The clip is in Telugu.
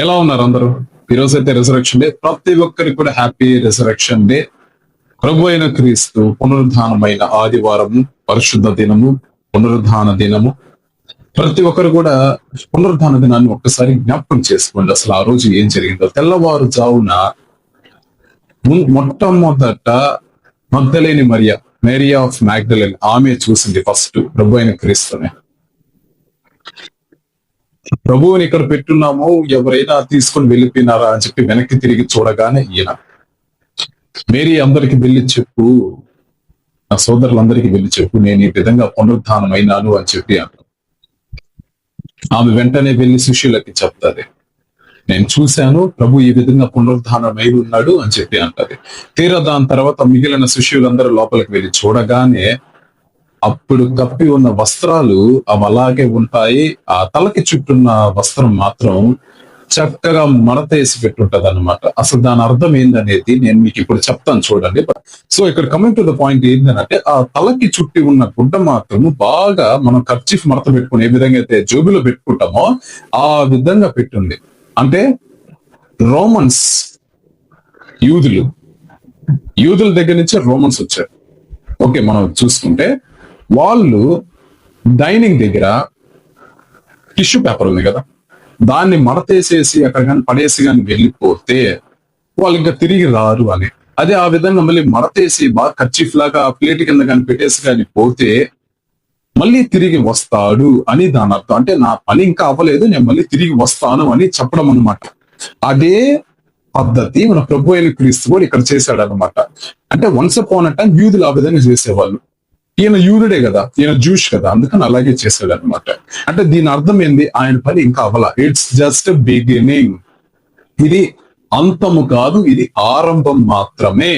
ఎలా ఉన్నారు అందరూ? ఈరోజు అయితే రిజరక్షన్ డే. ప్రతి ఒక్కరికి కూడా హ్యాపీ రిజరక్షన్ డే. ప్రభు అయిన క్రీస్తు పునరుద్ధానమైన ఆదివారము, పరిశుద్ధ దినము, పునరుద్ధాన దినము. ప్రతి ఒక్కరు కూడా పునరుద్ధాన దినాన్ని ఒక్కసారి జ్ఞాపకం చేసుకోండి. అసలు ఆ రోజు ఏం జరిగిందో. తెల్లవారుజామున మొట్టమొదట మగ్దలేని మరియా, మేరియా ఆఫ్ మ్యాగ్డలెన్, ఆమె చూసింది ఫస్ట్ ప్రభు అయిన క్రీస్తుని. ప్రభువుని ఇక్కడ పెట్టున్నాము, ఎవరైనా తీసుకొని వెళ్ళిపోయినారా అని చెప్పి వెనక్కి తిరిగి చూడగానే ఈయన. మేరీ అందరికి వెళ్ళి చెప్పు, నా సోదరులందరికీ వెళ్ళి చెప్పు, నేను ఈ విధంగా పునరుద్ధానం అయినాను అని చెప్పి అంటారు. ఆమె వెంటనే వెళ్ళి శిష్యులకి చెప్తాది, నేను చూశాను, ప్రభు ఈ విధంగా పునరుద్ధానం అయి ఉన్నాడు అని చెప్పి అంటది. తీరా దాని తర్వాత మిగిలిన శిష్యులందరూ లోపలికి వెళ్ళి చూడగానే అప్పుడు కప్పి ఉన్న వస్త్రాలు అవి అలాగే ఉంటాయి. ఆ తలకి చుట్టున్న వస్త్రం మాత్రం చక్కగా మడతేసి పెట్టుంటది అనమాట. అసలు దాని అర్థం ఏందనేది నేను మీకు ఇప్పుడు చెప్తాను చూడండి. సో ఇక్కడ కమింగ్ టు ద పాయింట్ ఏంటంటే, ఆ తలకి చుట్టి ఉన్న గుడ్డ మాత్రం బాగా మనం కర్చీఫ్ మడత పెట్టుకుని ఏ విధంగా అయితే జోబులో పెట్టుకుంటామో ఆ విధంగా పెట్టుంది. అంటే రోమన్స్, యూదుల దగ్గర నుంచి రోమన్స్ వచ్చారు. ఓకే, మనం చూసుకుంటే వాళ్ళు డైనింగ్ దగ్గర టిష్యూ పేపర్ ఉంది కదా, దాన్ని మడతేసేసి అక్కడ కానీ పడేసి కానీ వెళ్ళిపోతే వాళ్ళు ఇంకా తిరిగి రారు అని. అదే ఆ విధంగా మళ్ళీ మడతేసి బాగా కర్చీఫ్ లాగా ప్లేట్ కింద కానీ పెట్టేసి కానీ పోతే మళ్ళీ తిరిగి వస్తాడు అని దాని అర్థం. అంటే నా పని ఇంకా అవ్వలేదు, నేను మళ్ళీ తిరిగి వస్తాను అని చెప్పడం అనమాట. అదే పద్ధతి మన ప్రభు అయిన క్రీస్తు కూడా ఇక్కడ చేశాడు అనమాట. అంటే వన్స్ అపాన్ అ టైం యూదులు ఆ విధంగా చేసేవాళ్ళు. ఈయన యూదుడే కదా, ఈయన జూష్ కదా, అందుకని అలాగే చేశాడు అనమాట. అంటే దీని అర్థం ఏంది, ఆయన పని ఇంకా అవ్వాల, ఇట్స్ జస్ట్ బిగినింగ్. ఇది అంతము కాదు, ఇది ఆరంభం మాత్రమే.